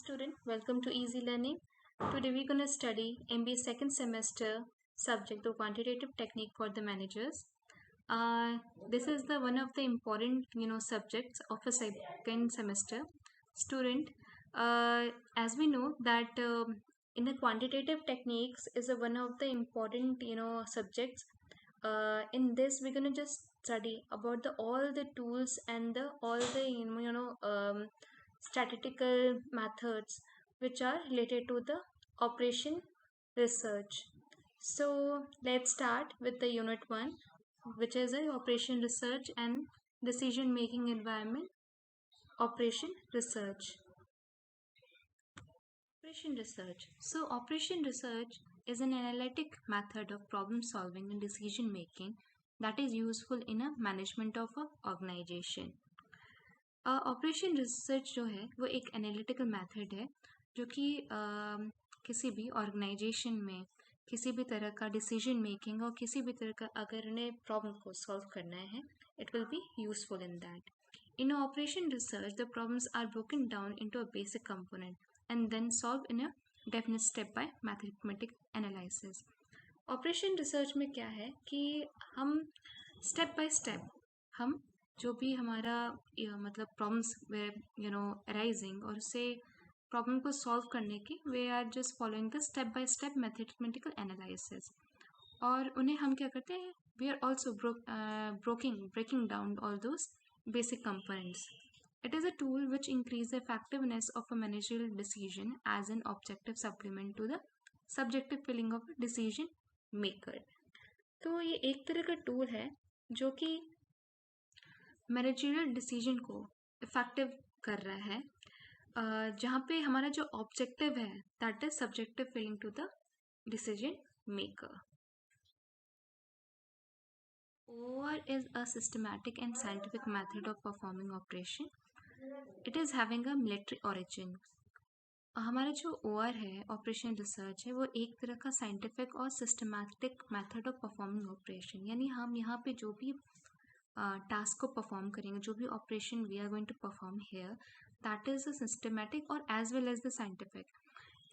student, welcome to Easy Learning. Today we're going to study MBA second semester subject the quantitative technique for the managers. This is the one of the important subjects of a second semester student. As we know that in the quantitative techniques is a one of the important subjects. In this we're going to just study about the all the tools and the all the statistical methods which are related to the operation research. So let's start with the unit 1, which is a operation research and decision making environment. Operation research. Operation research. So operation research is an analytic method of problem solving and decision making that is useful in a management of a organization. Operation research जो है वो एक analytical method है जो कि किसी भी organisation में किसी भी तरह का डिसीजन मेकिंग और किसी भी तरह का अगर उन्हें प्रॉब्लम को सॉल्व करना है it will be useful in that. In operation research, the problems are broken down into a basic component and then solved in a definite step by mathematical analysis. Operation research में क्या है कि हम step by step हम जो भी हमारा मतलब प्रॉब्लम्स अराइजिंग और उससे प्रॉब्लम को सॉल्व करने की we are just following the step by step mathematical analysis. और उन्हें हम क्या करते हैं, we are also breaking down all those basic components. It is a tool which increases the effectiveness of a managerial decision as an objective supplement to the subjective feeling of a decision maker. तो ये एक तरह का tool है जो कि managerial decision को effective कर रहा है, जहाँ पे हमारा जो ऑब्जेक्टिव है that is subjective feeling to the decision maker. OR is a systematic and scientific method of performing operation. It is having a military origin. हमारा जो OR है ऑपरेशन रिसर्च है वो एक तरह का साइंटिफिक और systematic method of performing operation, यानी हम यहाँ पे जो भी टास्क को परफॉर्म करेंगे, जो भी operation we are going to perform here, that is a systematic और as well as the scientific.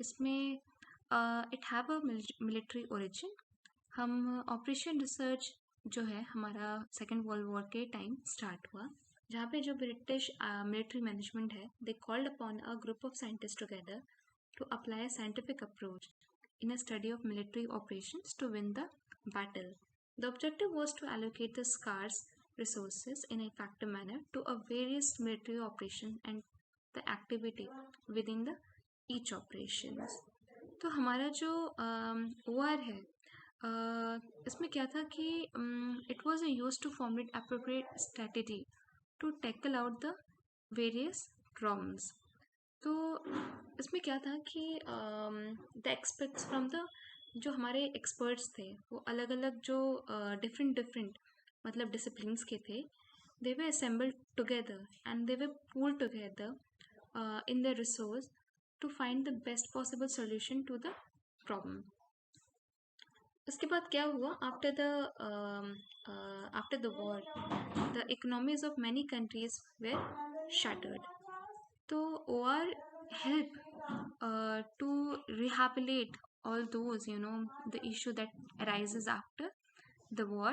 इसमें it have a military origin. हम ऑपरेशन रिसर्च जो है हमारा सेकेंड वर्ल्ड वॉर के टाइम स्टार्ट हुआ, जहाँ पे जो ब्रिटिश मिलिट्री मैनेजमेंट है they called upon a group of scientist together to apply a scientific approach in a study of military operations to win the battle. The objective was to allocate the scarce resources in an effective manner to a various military operation and the activity within the each operations. तो हमारा जो OR है इसमें क्या था कि it was use to formulate appropriate strategy to tackle out the various problems. तो इसमें क्या था कि द एक्सपर्ट्स फ्रॉम द जो हमारे एक्सपर्ट्स थे वो अलग अलग जो डिफरेंट मतलब डिसिप्लिन्स के थे, they were assembled together and they were pooled together in the resource to find the best possible solution to the problem. उसके बाद क्या हुआ, after the war the economies of many countries were shattered. तो OR help to rehabilitate all those the issue that arises after the war,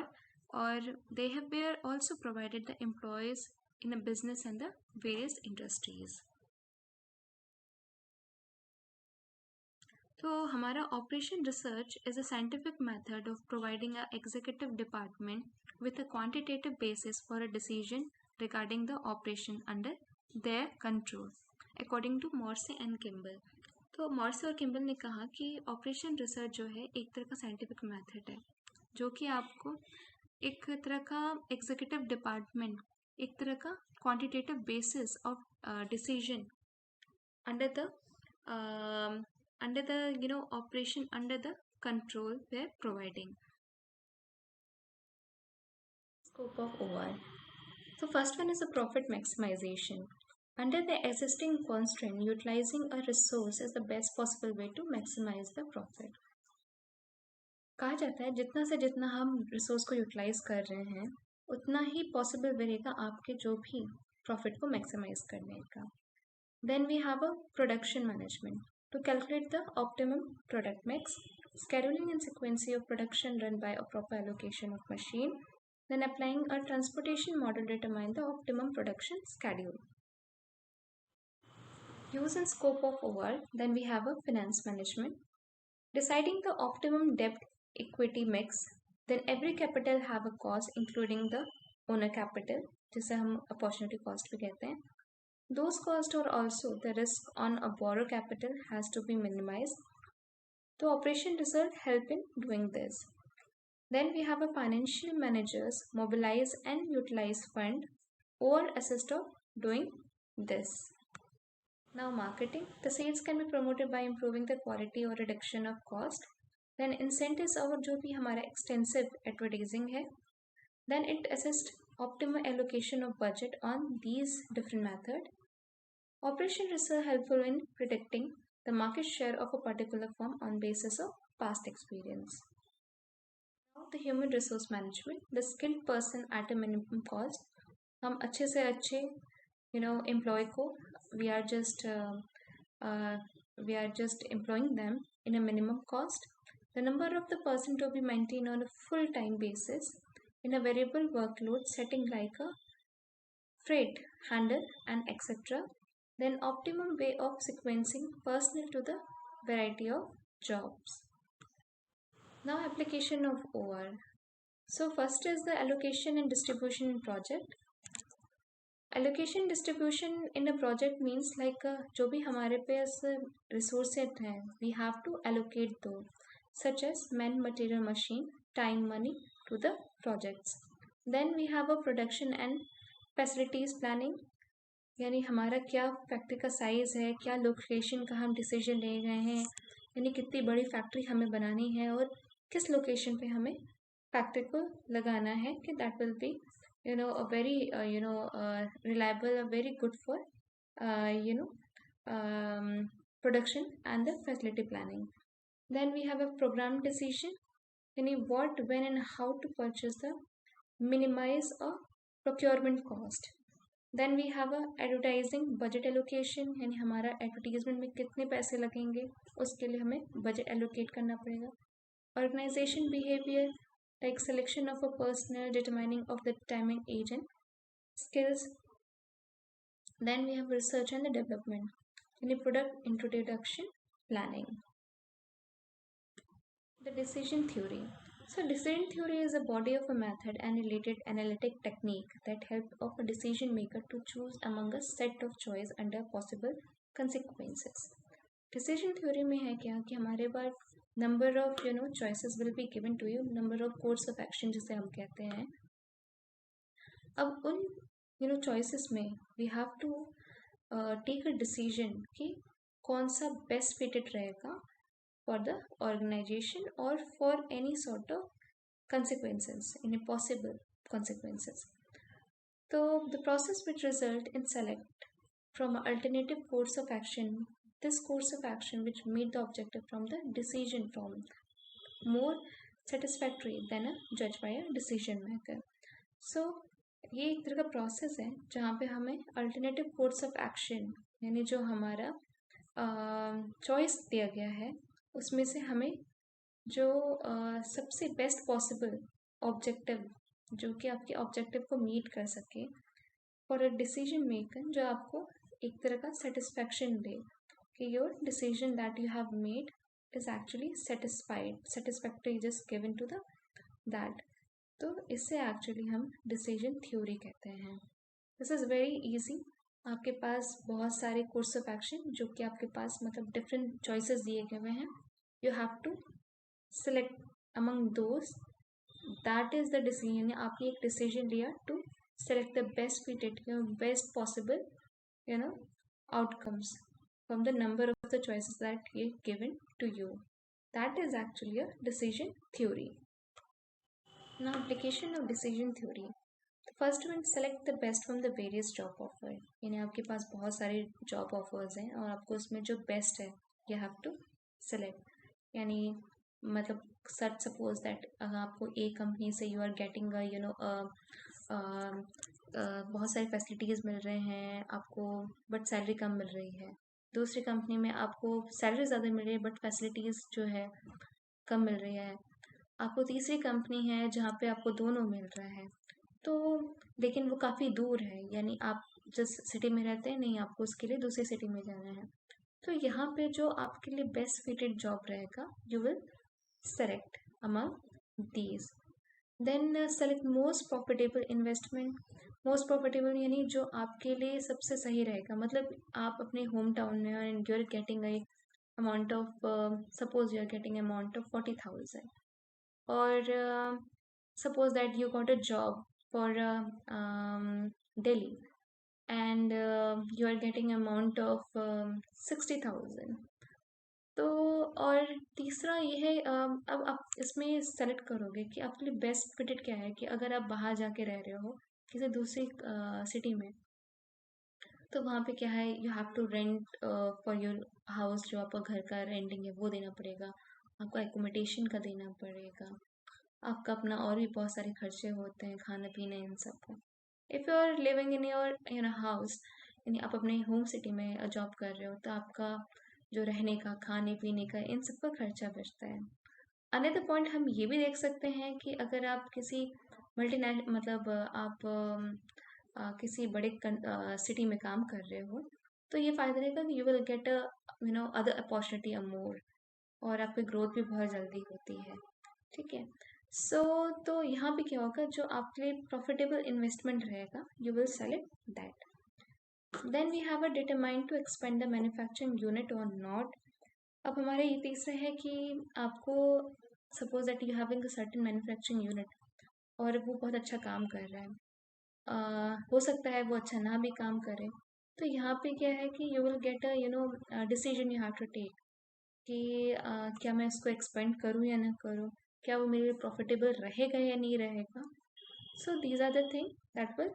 or they were also provided the employees in a business and the various industries. तो हमारा operation research is a scientific method of providing a executive department with a quantitative basis for a decision regarding the operation under their control according to Morse and Kimball. तो Morse और Kimbal ने कहा कि operation research जो है एक तरह का साइंटिफिक मेथड है जो कि आपको एक तरह का एग्जीक्यूटिव डिपार्टमेंट, एक तरह का quantitative basis of decision under the operation under the control we are providing. Scope of OR. So first one is the profit maximization. Under the existing constraint, utilizing a resource is the best possible way to maximize the profit. कहा जाता है जितना से जितना हम resource को utilise कर रहे हैं उतना ही पॉसिबल रहेगा आपके जो भी प्रॉफिट को मैक्सिमाइज करने का. Then we have a production management. To calculate the optimum product mix, scheduling and sequencing of production run by a proper allocation of machine, then applying a transportation model to determine the optimum production schedule. Use and scope of OR, then we have a finance management. Deciding the optimum debt equity mix, then every capital have a cost including the owner capital, जिसे हम opportunity cost भी कहते हैं. Those costs are also the risk on a borrow capital has to be minimized. The operation result help in doing this. Then we have a financial managers mobilize and utilize fund or assist of doing this. Now marketing, the sales can be promoted by improving the quality or reduction of cost. Then incentives और जो भी हमारा extensive advertising है. Then it assists optimal allocation of budget on these different methods. Operation research helpful in predicting the market share of a particular firm on basis of past experience. Now the human resource management, the skilled person at a minimum cost. हम अच्छे से अच्छे employee को we are just employing them in a minimum cost. The number of the person to be maintained on a full-time basis in a variable workload setting like a freight handle and etc. Then optimum way of sequencing personnel to the variety of jobs. Now application of OR. So first is the allocation and distribution in project. Allocation distribution in a project means like जो भी हमारे पास resources हैं, we have to allocate those, such as man, material, machine, time, money to the projects. Then we have a production and facilities planning, यानी हमारा क्या factory का size है, क्या लोकेशन का हम डिसीजन ले रहे हैं, यानी कितनी बड़ी फैक्ट्री हमें बनानी है और किस लोकेशन पे हमें फैक्ट्री को लगाना है कि that will be a very reliable, very good for production and the facility planning. Then we have a program decision, what, when and how to purchase the minimize a procurement cost. Then we have a advertising budget allocation, यानी हमारा advertisement में कितने पैसे लगेंगे उसके लिए हमें budget allocate करना पड़ेगा. Organization behavior, like selection of a personnel, determining of the timing, age and skills. Then we have research and the development, any product introduction planning. The decision theory. So decision theory is a body of a method and related analytic technique that help of a decision maker to choose among a set of choice under possible consequences. Decision theory में है क्या कि हमारे पास number of choices will be given to you, number of course of action जिसे हम कहते हैं. अब उन choices में we have to take a decision कि कौन सा best fitted रहेगा for the organization or for any sort of consequences, any possible consequences. So the process which result in select from an alternative course of action, this course of action which meet the objective from the decision form more satisfactory than a judged by a decision maker. So ये एक तरह का process है जहाँ पे हमें alternative course of action यानी जो हमारा चॉइस दिया गया है उसमें से हमें जो सबसे बेस्ट पॉसिबल ऑब्जेक्टिव जो कि आपके ऑब्जेक्टिव को मीट कर सके फॉर अ डिसीजन मेकर, जो आपको एक तरह का सेटिस्फैक्शन दे कि your decision that you have made is actually satisfactory just given to the that. तो इससे एक्चुअली हम डिसीजन थ्योरी कहते हैं. This is very easy. आपके पास बहुत सारे कोर्स ऑफ एक्शन जो कि आपके पास मतलब डिफरेंट चॉइसेस दिए गए हुए हैं. You have to select among those, that is the decision. आपने एक डिसीजन लिया to select the best fitted best possible outcomes from the number of the choices that are given to you. That is actually a decision theory. Now application of decision theory. The first one, select the best from the various job offer. यानी आपके पास बहुत सारे job offers हैं और आपको उसमें जो best है you have to select. यानी मतलब suppose that अगर आपको A company से you are getting a बहुत सारी फैसिलिटीज़ मिल रहे हैं आपको, बट सैलरी कम मिल रही है। दूसरी कंपनी में आपको सैलरी ज़्यादा मिल रही है बट फैसिलिटीज़ जो है कम मिल रही है। आपको तीसरी कंपनी है जहाँ पे आपको दोनों मिल रहा है, तो लेकिन वो काफ़ी दूर है, यानी आप जिस सिटी में रहते हैं नहीं, आपको उसके लिए दूसरी सिटी में जाना है। तो यहाँ पे जो आपके लिए बेस्ट फिटेड जॉब रहेगा, you will select among these. Then select most profitable investment. Most profitable यानी जो आपके लिए सबसे सही रहेगा, मतलब आप अपने होम टाउन में and you are getting a amount of, suppose you are getting amount of 40,000, और suppose that you got a job for Delhi, and you are getting amount of 60,000। तो और तीसरा ये है, अब आप इसमें सेलेक्ट करोगे कि आपके लिए बेस्ट फिटेड क्या है, कि अगर आप बाहर जाके रह रहे हो किसी दूसरी सिटी में, तो वहाँ पे क्या है, you have to rent for your house, जो आपका घर का रेंटिंग है वो देना पड़ेगा, आपको एकोमोडेशन का देना पड़ेगा, आपका अपना और भी बहुत सारे खर्चे होते हैं, खाने पीने इन सब का। If you are living in your house, यानी आप अपने होम सिटी में जॉब कर रहे हो, तो आपका जो रहने का, खाने पीने का, इन सब का खर्चा बचता है। अनदर पॉइंट हम ये भी देख सकते हैं कि अगर आप किसी मतलब आप किसी बड़े सिटी में काम कर रहे हो, तो ये फ़ायदा रहेगा कि you will get other opportunity more, और आपकी ग्रोथ भी बहुत जल्दी होती है। ठीक है, तो यहाँ पे क्या होगा, जो आपके लिए प्रॉफिटेबल इन्वेस्टमेंट रहेगा, you will select that. Then we have a determine to expand the manufacturing unit और नॉट। अब हमारे ये तीसरा है कि आपको, suppose that you having a certain manufacturing unit और वो बहुत अच्छा काम कर रहा है, हो सकता है वो अच्छा ना भी काम करे, तो यहाँ पे क्या है कि you will get a decision you have to take, कि क्या मैं इसको एक्सपेंड करूँ या ना करूँ, क्या वो मेरे लिए प्रॉफिटेबल रहेगा या नहीं रहेगा। So these are the thing that will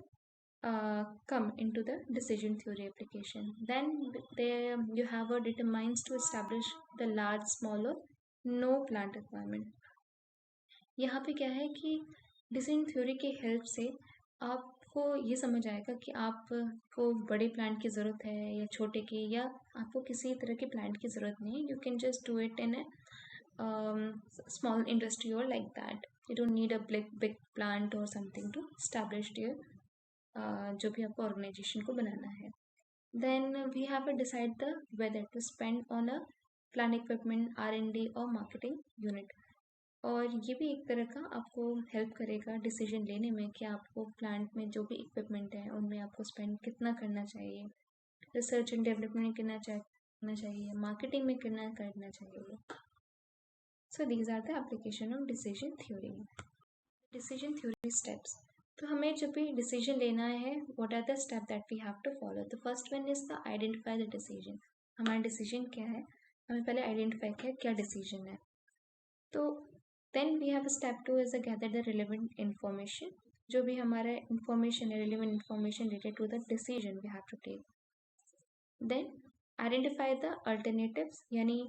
come into the decision theory application. Then there you have a determines to establish the large, small or no plant requirement. यहाँ पे क्या है कि डिसीजन थ्योरी की हेल्प से आपको ये समझ आएगा कि आपको बड़े प्लांट की ज़रूरत है या छोटे की, या आपको किसी तरह के प्लांट की ज़रूरत नहीं है। You can just do it in A small industry or like that. You don't need a big plant or something to establish your जो भी आपको ऑर्गेनाइजेशन को बनाना है। Then we have to decide the whether to spend on a plan equipment, R&D और marketing unit. और ये भी एक तरह का आपको हेल्प करेगा डिसीजन लेने में कि आपको प्लांट में जो भी इक्विपमेंट है उनमें आपको स्पेंड कितना करना चाहिए, रिसर्च एंड डेवलपमेंट करना चाहिए, मार्केटिंग में करना चाहिए। So these are the application of decision theory. Decision theory steps. तो हमें जब भी डिसीजन लेना है, what are the step that we have to follow. The first one is the identify the decision. हमारा डिसीजन क्या है, हमें पहले आइडेंटिफाई किया क्या डिसीजन है। तो then we have step two is gather the relevant information. जो भी हमारा इन्फॉर्मेशन है, relevant information related to the decision we have to take. Then identify the alternatives, यानी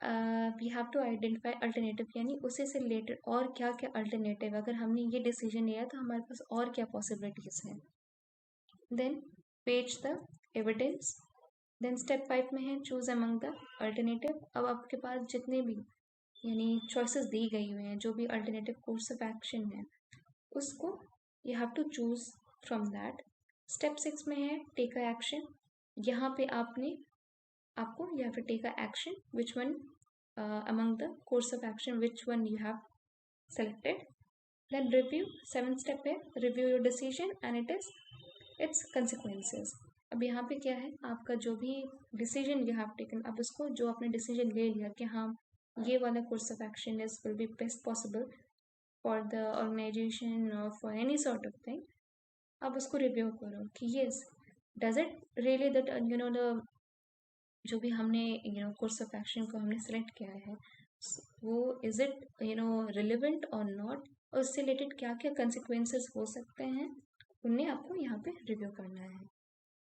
we have to identify alternative, यानी उसी से रिलेटेड और क्या क्या अल्टरनेटिव, अगर हमने ये डिसीजन लिया तो हमारे पास और क्या पॉसिबिलिटीज़ हैं। Then page the evidence. Then step 5 में है चूज अमंग द अल्टरनेटिव। अब आपके पास जितने भी यानी चॉइसेस दी गई हुई हैं, जो भी अल्टरनेटिव कोर्स ऑफ एक्शन है, उसको you have to choose from that. Step 6 में है टेक अ एक्शन। यहाँ पे आपको you have to take a action, which one among the course of action, which one you have selected. Then review, 7th step है review your decision and its consequences. अब यहाँ पे क्या है, आपका जो भी डिसीजन you have taken, अब उसको जो आपने डिसीजन ले लिया कि हाँ ये वाला course of action is will be best possible for the organization और for any sort of thing, अब उसको रिव्यू करो कि yes does it really that the जो भी हमने कोर्स ऑफ एक्शन को हमने सेलेक्ट किया है, वो इज इट रिलेवेंट और नॉट, और उससे रिलेटेड क्या क्या कंसिक्वेंसेस हो सकते हैं, उन्हें आपको यहाँ पे रिव्यू करना है।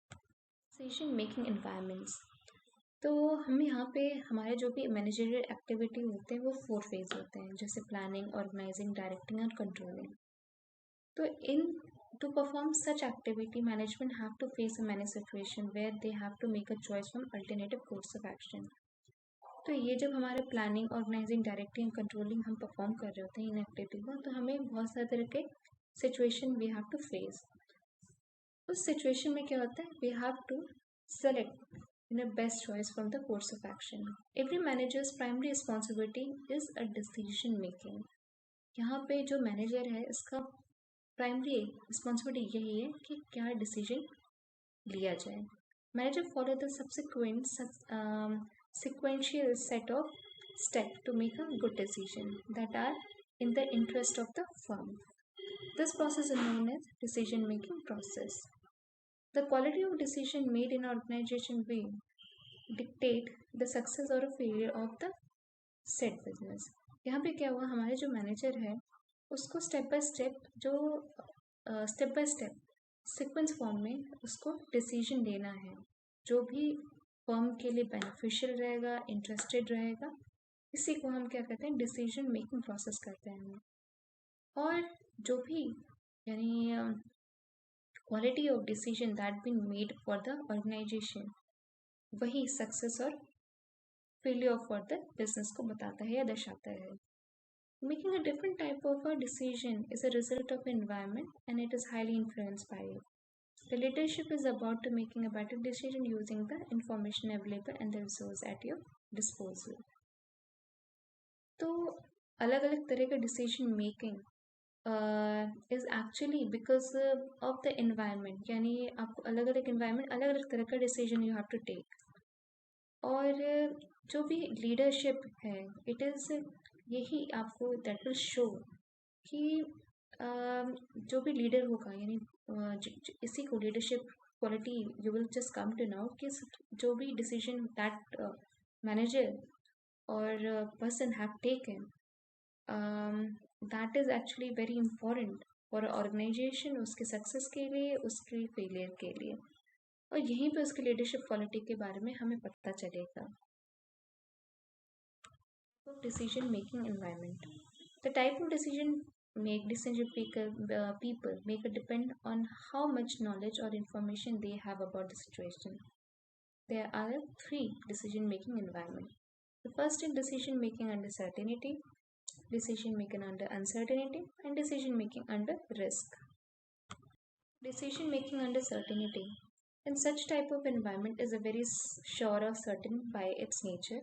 Decision making environments. तो हम यहाँ पे हमारे जो भी मैनेजरियल एक्टिविटी होते हैं वो 4 फेज होते हैं, जैसे प्लानिंग, ऑर्गेनाइजिंग, डायरेक्टिंग और कंट्रोलिंग। तो इन To perform such activity, management have to face a many situation where they have to make a choice from alternative course of action. तो ये जब हमारे प्लानिंग, ऑर्गेनाइजिंग, डायरेक्टिंग, कंट्रोलिंग हम perform कर रहे होते हैं इन एक्टिविटी को, तो हमें बहुत सारे तरह के situation we have to face. उस सिचुएशन में क्या होता है, we have to select in a best choice from the course of action. Every managers primary responsibility is a decision making. यहाँ पे जो मैनेजर है इसका प्राइमरी रिस्पॉन्सिबिलिटी यही है कि क्या डिसीजन लिया जाए. Manager follow the subsequent sequential set of steps to make a good decision that are in the interest of the firm. This process is known as decision making process. The quality of decision made in organization will dictate the success or a failure of the said business. यहाँ पे क्या हुआ, हमारे जो manager है उसको step by step sequence form में उसको डिसीजन लेना है जो भी फर्म के लिए बेनिफिशियल रहेगा, इंटरेस्टेड रहेगा. इसी को हम क्या कहते हैं, डिसीजन मेकिंग प्रोसेस कहते हैं. और जो भी यानी quality of decision that been made for the organisation, वही सक्सेस और फेलियर फॉर द बिजनेस को बताता है या दर्शाता है. Making a different type of a decision is a result of environment and it is highly influenced by it. The leadership is about to making a better decision using the information available and the resource at your disposal. तो अलग अलग तरह का decision making is actually because of the environment. यानी आपको अलग अलग environment, अलग अलग तरह का decision you have to take. और जो भी लीडरशिप है, इट इज़ यही आपको दैट विल शो कि जो भी लीडर होगा, यानी इसी को leadership quality you will just come to know कि जो भी डिसीजन दैट मैनेजर और person have taken, that is actually very important for organisation, उसके सक्सेस के लिए, उसके फेलियर के लिए. और यहीं पे उसकी लीडरशिप क्वालिटी के बारे में हमें पता चलेगा. Decision making environment. The type of decision people make a depend on how much knowledge or information they have about the situation. There are three decision making environment. The first is decision making under certainty, decision making under uncertainty, and decision making under risk. Decision making under certainty. In such type of environment is a very sure or certain by its nature.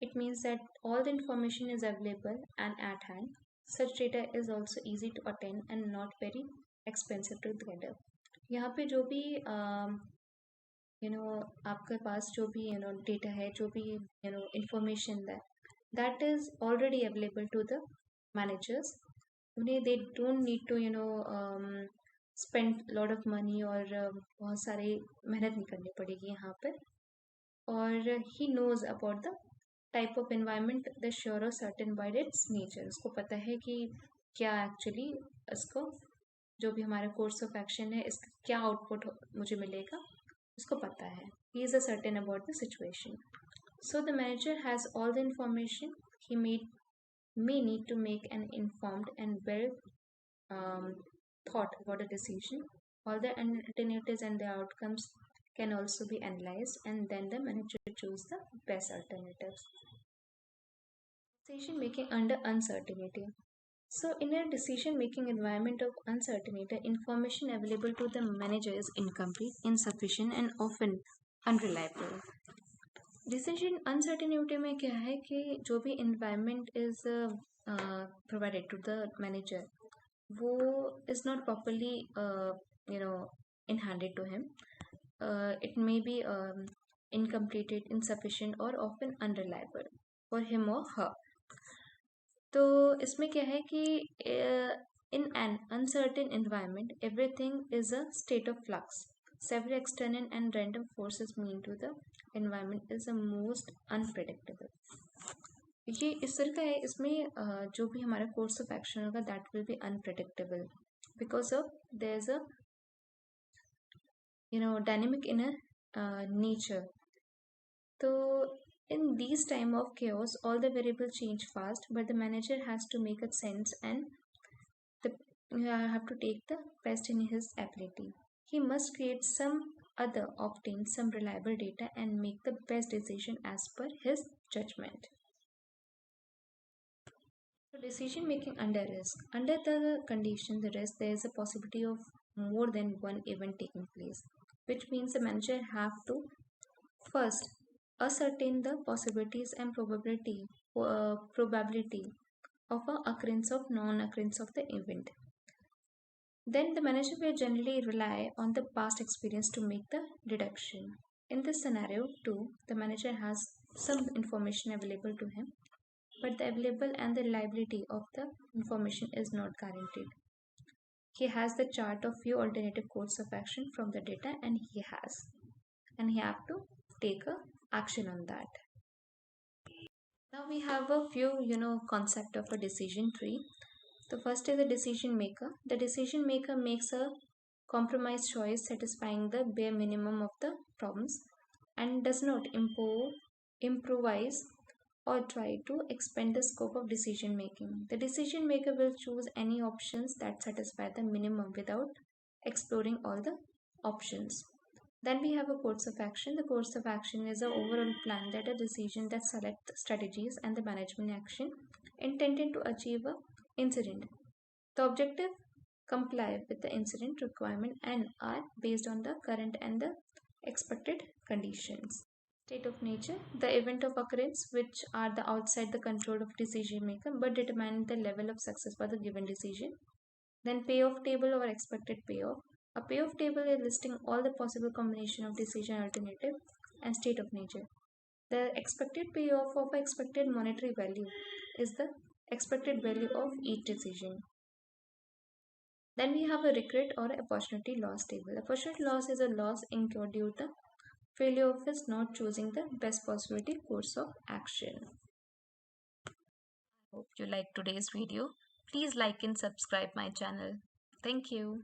It means that all the information is available and at hand. Such data is also easy to attain and not very expensive to gather. यहाँ पे जो भी आपके पास जो भी data है, जो भी information that is already available to the managers. उन्हें they don't need to spend lot of money और बहुत सारे मेहनत नहीं करनी पड़ेगी यहाँ पे. और he knows about the type of environment the sure और सर्टेन बाय इट्स नेचर. उसको पता है कि क्या एक्चुअली इसको जो भी हमारा कोर्स ऑफ एक्शन है इसका क्या आउटपुट मुझे मिलेगा, उसको पता है. He is a certain about the situation. So the manager has all the information. He may need to make an informed and well thought about a decision. All the alternatives and the outcomes can also be analyzed, and then the manager choose the best alternatives. Decision making under uncertainty. So in a decision making environment of uncertainty, information available to the manager is incomplete, insufficient and often unreliable. Decision uncertainty में क्या है कि जो भी environment is provided to the manager, वो is not properly in-handed to him. It may be incomplete, insufficient or often unreliable for him or her. तो इसमें क्या है कि in an uncertain environment, everything is a state of flux. Several external and random forces mean to the environment is the most unpredictable. ये इस तरह का है. इसमें जो भी हमारा कोर्स ऑफ एक्शन होगा that will be unpredictable because of their is a dynamic inner nature. तो in these time of chaos, all the variables change fast, but the manager has to make a sense and the you have to take the best in his ability. He must create some other, obtain some reliable data, and make the best decision as per his judgment. So decision making under risk. Under the condition, the risk, there is a possibility of more than one event taking place, which means the manager have to first ascertain the possibilities and probability of a occurrence of non-occurrence of the event. Then the manager will generally rely on the past experience to make the deduction. In this scenario, too, the manager has some information available to him, but the available and the reliability of the information is not guaranteed. He has the chart of few alternative course of action from the data, and he have to take a action on that. Now we have a few concept of a decision tree. The first is a decision maker. The decision maker makes a compromise choice satisfying the bare minimum of the problems and does not improvise or try to expand the scope of decision making. The decision maker will choose any options that satisfy the minimum without exploring all the options. Then we have a course of action. The course of action is an overall plan that a decision that select strategies and the management action intended to achieve a incident. The objective comply with the incident requirement and are based on the current and the expected conditions. State of nature, the event of occurrence which are the outside the control of decision maker but determine the level of success for the given decision. Then payoff table or expected payoff. A payoff table is listing all the possible combination of decision alternative and state of nature. The expected payoff of expected monetary value is the expected value of each decision. Then we have a regret or opportunity loss table. Opportunity loss is a loss incurred due to the failure of us not choosing the best possibility course of action. Hope you liked today's video. Please like and subscribe my channel. Thank you.